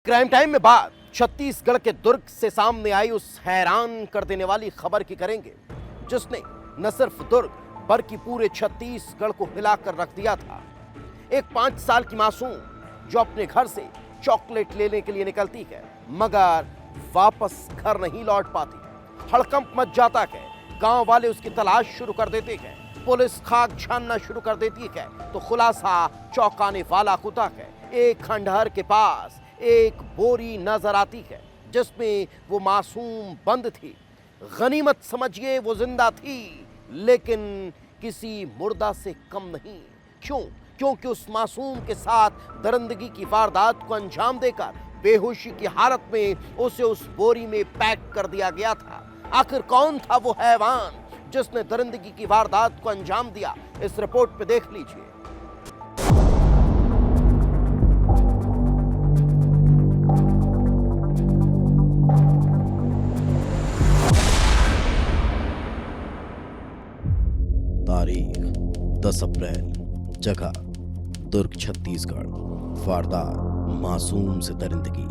Crime time में बात छत्तीसगढ़ के दुर्ग से सामने आई उस हैरान कर देने वाली खबर की करेंगे, जिसने न सिर्फ दुर्ग बल्कि पूरे छत्तीसगढ़ को हिलाकर रख दिया था। एक 5 साल की मासूम जो अपने घर से चॉकलेट लेने के लिए निकलती है, मगर वापस घर नहीं लौट पाती। हड़कंप मच जाता है, गांव वाले उसकी तलाश शुरू कर देते हैं, पुलिस खाक छानना शुरू कर देती है, तो खुलासा चौंकाने वाला होता है। एक खंडहर के पास एक बोरी नजर आती है, जिसमें वो मासूम बंद थी। गनीमत समझिए वो जिंदा थी, लेकिन किसी मुर्दा से कम नहीं। क्यों? क्योंकि उस मासूम के साथ दरिंदगी की वारदात को अंजाम देकर बेहोशी की हालत में उसे उस बोरी में पैक कर दिया गया था। आखिर कौन था वो हैवान जिसने दरिंदगी की वारदात को अंजाम दिया? इस रिपोर्ट पे देख लीजिए। तारीख 10 अप्रैल, जगह दुर्ग छत्तीसगढ़, वारदात मासूम से दरिंदगी।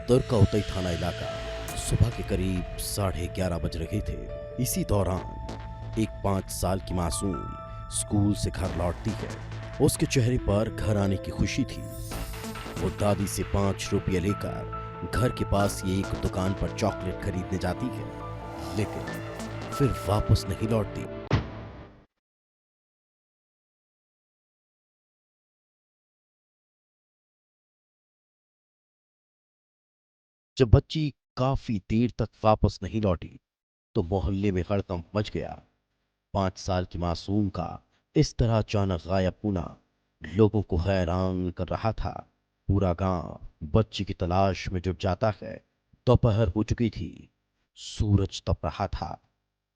दुर्ग का उतई थाना इलाका सुबह के करीब 11:30 बज रहे थे। इसी दौरान एक 5 साल की मासूम स्कूल से घर लौटती है। उसके चेहरे पर घर आने की खुशी थी। वो दादी से 5 रुपये लेकर घर के पास ये एक दुकान पर चॉकलेट खरीदने जाती है, लेकिन फिर वापस नहीं लौटती। जब बच्ची काफी देर तक वापस नहीं लौटी, तो मोहल्ले में हड़कंप मच गया। 5 साल की मासूम का इस तरह अचानक गायब होना लोगों को हैरान कर रहा था। पूरा गांव बच्ची की तलाश में जुट जाता है। दोपहर हो चुकी थी, सूरज तप रहा था,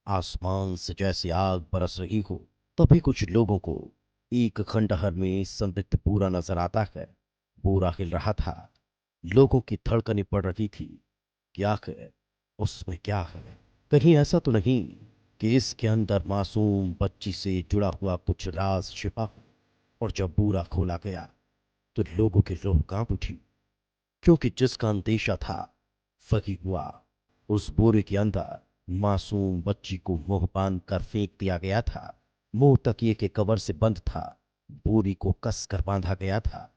आसमान से जैसे आग बरस रही हो। तभी कुछ लोगों को एक खंडहर में संदिग्ध पूरा नजर आता है। पूरा हिल रहा था, लोगों की धड़कनें पड़ रही थी कि आखिर उसमें क्या है। कहीं ऐसा तो नहीं कि इसके अंदर मासूम बच्ची से जुड़ा हुआ कुछ राज छिपा हो। और जब बूरा खोला गया तो लोगों की रूह कांप उठी, क्योंकि जिसका अंदेशा था वही हुआ। उस बोरे के अंदर मासूम बच्ची को मुंह बांध कर फेंक दिया गया था। मुंह तकिए के कवर से बंद था, बोरी को कस कर बांधा गया था।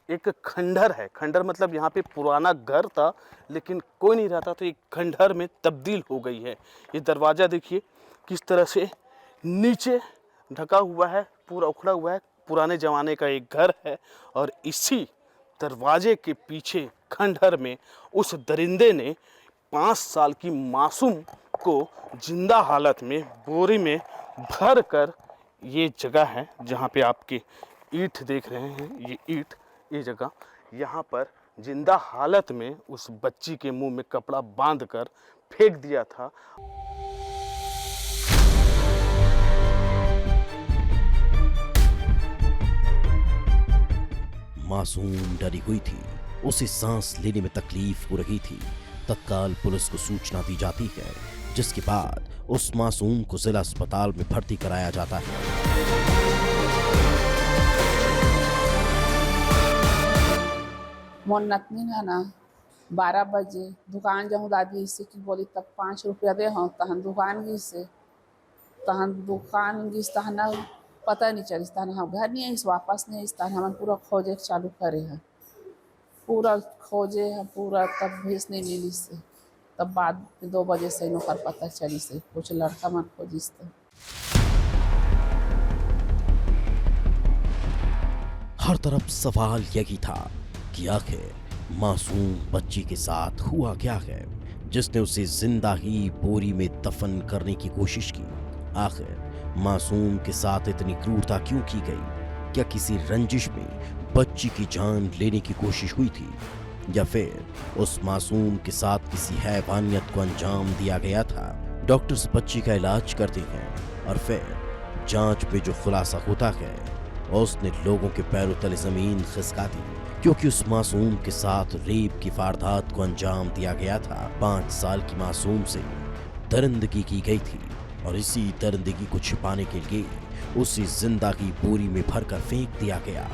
एक खंडहर है। खंडहर मतलब यहाँ पे पुराना घर था, लेकिन कोई नहीं रहता, तो एक खंडहर में तब्दील हो गई है। ये दरवाज़ा देखिए किस तरह से नीचे ढका हुआ है, पूरा उखड़ा हुआ है। पुराने ज़माने का एक घर है, और इसी दरवाजे के पीछे खंडहर में उस दरिंदे ने 5 साल की मासूम को जिंदा हालत में बोरी में भर कर, ये जगह है जहाँ पे आपके ईंट देख रहे हैं, ये ईंट, ये जगह, यहाँ पर जिंदा हालत में उस बच्ची के मुंह में कपड़ा बांधकर फेंक दिया था। मासूम डरी हुई थी, उसे सांस लेने में तकलीफ हो रही थी। तत्काल पुलिस को सूचना दी जाती है, जिसके बाद उस मासूम को जिला अस्पताल में भर्ती कराया जाता है। मोर नतनी है ना, 12 बजे दुकान जाऊँ दादी से की बोली, तब 5 रुपया दे हूँ, तहन दुकान गई से, तहन दुकान गई तहन पता नहीं चलिस, तहन हम घर नहीं आईस, वापस नहीं आईस, तहन हम पूरा खोजे चालू करे हैं, पूरा खोजे है पूरा, तब भेज नहीं मिली से। तब बाद 2 बजे से नौकर पता चली से कुछ लड़का मन खोजिस। तो हर तरफ सवाल यही था कि आखिर मासूम बच्ची के साथ हुआ क्या है, जिसने उसे जिंदा ही बोरी में दफन करने की कोशिश की। आखिर मासूम के साथ इतनी क्रूरता क्यों की गई? क्या किसी रंजिश में बच्ची की जान लेने की कोशिश हुई थी, या फिर उस मासूम के साथ किसी हैवानियत को अंजाम दिया गया था? डॉक्टर्स बच्ची का इलाज करते हैं, और फिर जांच में जो खुलासा होता है, उसने लोगों के पैरों तले जमीन खिसका दी। क्योंकि उस मासूम के साथ रेप की वारदात को अंजाम दिया गया था। 5 साल की मासूम से दरिंदगी की गई थी और इसी दरिंदगी को छिपाने के लिए उसे जिंदा की बोरी में भरकर फेंक दिया गया।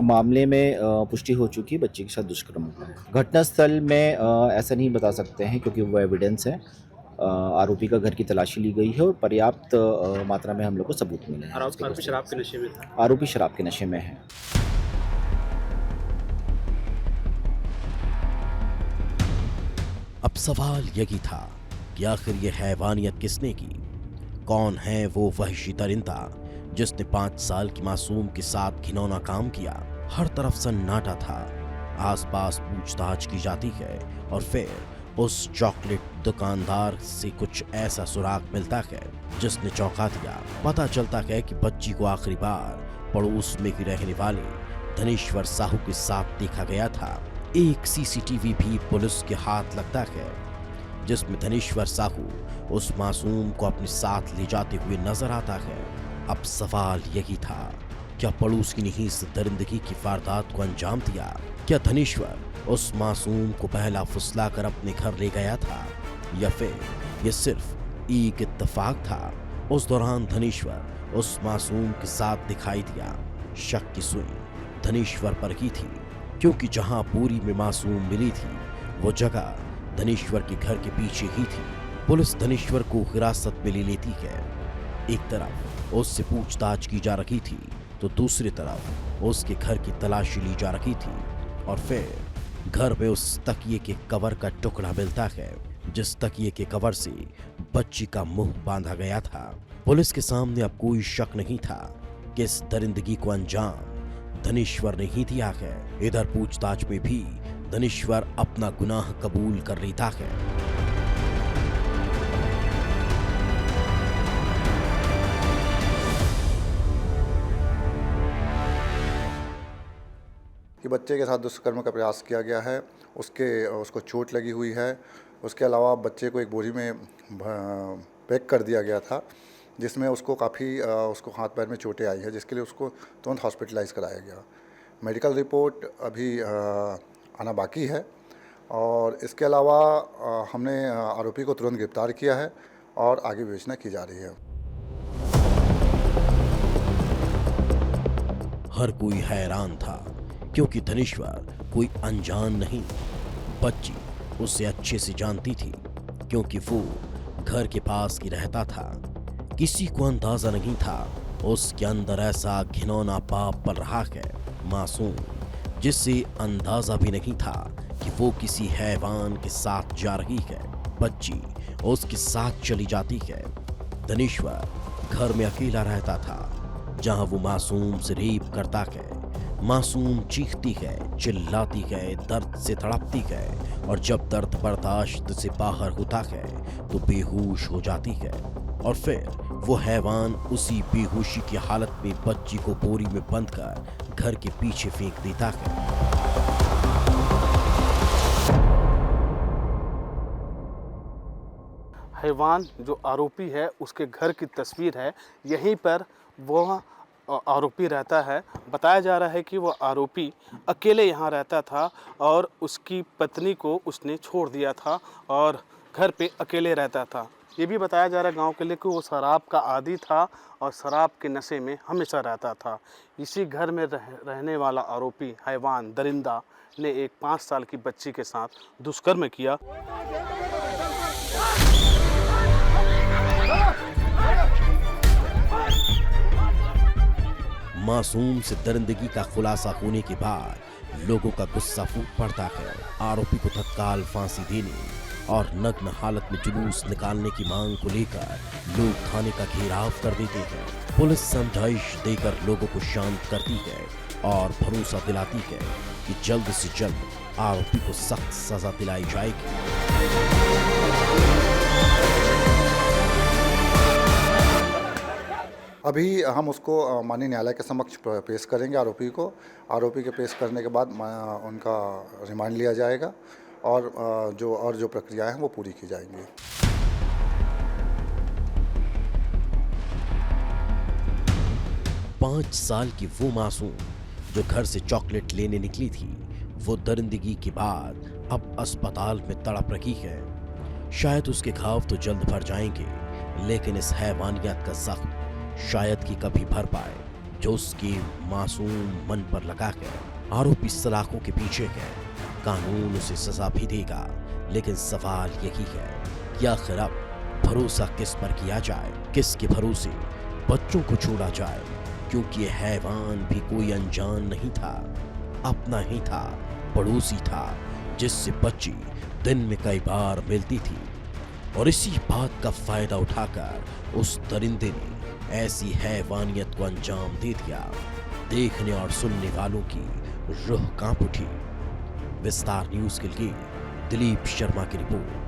मामले में पुष्टि हो चुकी बच्ची के साथ दुष्कर्म हुआ है। घटनास्थल में ऐसा नहीं बता सकते हैं क्योंकि वो एविडेंस है। आरोपी का घर की तलाशी ली गई है और पर्याप्त मात्रा में हम लोग को सबूत मिले हैं। आरोपी शराब के नशे में था। आरोपी शराब के नशे में है। अब सवाल यही था कि आखिर ये हैवानियत किसने की? कौन है वो वहशी दरिंदा जिसने 5 साल की मासूम के साथ घिनौना काम किया? हर तरफ सन्नाटा था। आसपास पूछताछ की जाती है और फिर उस चॉकलेट दुकानदार से कुछ ऐसा सुराग मिलता है जिसने चौंका दिया। पता चलता है कि बच्ची को आखिरी बार पड़ोस में ही रहने वाले धनेश्वर साहू के साथ देखा गया था। एक सीसीटीवी भी पुलिस के हाथ लगता है जिसमें धनेश्वर साहू उस मासूम को अपने साथ ले जाते हुए नजर आता है। अब सवाल यही था, क्या पड़ोस की नहीं इस दरिंदगी की वारदात को अंजाम दिया? क्या धनेश्वर उस मासूम को पहला फुसला कर अपने घर ले गया था या फिर ये सिर्फ एक इत्तेफाक था? उस दौरान धनेश्वर उस मासूम के साथ दिखाई दिया। शक की सुई धनेश्वर पर ही थी क्योंकि जहां बोरी में मासूम मिली थी वो जगह धनेश्वर के घर के पीछे ही थी। पुलिस धनेश्वर को हिरासत में ले लेती है। एक तरफ उससे पूछताछ की जा रही थी तो दूसरी तरफ उसके घर की तलाशी ली जा रही थी और फिर घर में उस तकिए के कवर का टुकड़ा मिलता है जिस तकिए के कवर से बच्ची का मुंह बांधा गया था। पुलिस के सामने अब कोई शक नहीं था कि इस दरिंदगी को अंजाम धनेश्वर ने ही दिया है। इधर पूछताछ में भी धनेश्वर अपना गुनाह कबूल कर लेता है। कि बच्चे के साथ दुष्कर्म का प्रयास किया गया है, उसको चोट लगी हुई है। उसके अलावा बच्चे को एक बोरी में पैक कर दिया गया था जिसमें उसको काफ़ी उसको हाथ पैर में चोटें आई है जिसके लिए उसको तुरंत हॉस्पिटलाइज कराया गया। मेडिकल रिपोर्ट अभी आना बाकी है और इसके अलावा हमने आरोपी को तुरंत गिरफ्तार किया है और आगे विवेचना की जा रही है। हर कोई हैरान था क्योंकि धनेश्वर कोई अनजान नहीं, बच्ची उसे अच्छे से जानती थी क्योंकि वो घर के पास ही रहता था। किसी को अंदाजा नहीं था उसके अंदर ऐसा घिनौना पाप पल रहा है। मासूम जिससे अंदाजा भी नहीं था कि वो किसी हैवान के साथ जा रही है। बच्ची उसके साथ चली जाती है। धनेश्वर घर में अकेला रहता था जहां वो मासूम से रेप करता है। मासूम चीखती है, चिल्लाती है, दर्द से तड़पती है और जब दर्द बर्दाश्त से बाहर होता है तो बेहोश हो जाती है और फिर वो हैवान उसी बेहोशी की हालत में बच्ची को बोरी में बंद कर घर के पीछे फेंक देता है। हैवान जो आरोपी है उसके घर की तस्वीर है। यहीं पर वह आरोपी रहता है। बताया जा रहा है कि वो आरोपी अकेले यहाँ रहता था और उसकी पत्नी को उसने छोड़ दिया था और घर पे अकेले रहता था। ये भी बताया जा रहा है गांव के लिए कि वो शराब का आदी था और शराब के नशे में हमेशा रहता था। इसी घर में रहने वाला आरोपी हैवान दरिंदा ने एक 5 साल की बच्ची के साथ दुष्कर्म किया। मासूम से दरिंदगी का खुलासा होने के बाद लोगों का गुस्सा फूट पड़ता है। आरोपी को तत्काल फांसी देने और नग्न हालत में जुलूस निकालने की मांग को लेकर लोग थाने का घेराव कर देते हैं। पुलिस समझाइश देकर लोगों को शांत करती है और भरोसा दिलाती है कि जल्द से जल्द आरोपी को सख्त सजा दिलाई जाएगी। अभी हम उसको माननीय न्यायालय के समक्ष पेश करेंगे आरोपी के पेश करने के बाद उनका रिमांड लिया जाएगा और जो प्रक्रियाएं हैं वो पूरी की जाएंगी। 5 साल की वो मासूम जो घर से चॉकलेट लेने निकली थी, वो दरिंदगी के बाद अब अस्पताल में तड़प रही है। शायद उसके घाव तो जल्द भर जाएंगे, लेकिन इस हैवानियत का जख्म शायद कि कभी भर पाए जो उसके मासूम मन पर लगा है। आरोपी सलाखों के पीछे है, कानून उसे सजा भी देगा, लेकिन सवाल यही है कि आखिर अब भरोसा किस पर किया जाए, किसके भरोसे बच्चों को छोड़ा जाए, क्योंकि ये हैवान भी कोई अनजान नहीं था, अपना ही था, पड़ोसी था, जिससे बच्ची दिन में कई बार मिलती थी। और इसी बात का फायदा उठाकर उस दरिंदे ने ऐसी हैवानियत को अंजाम दे दिया। देखने और सुनने वालों की रूह कांप उठी। विस्तार न्यूज के लिए दिलीप शर्मा की रिपोर्ट।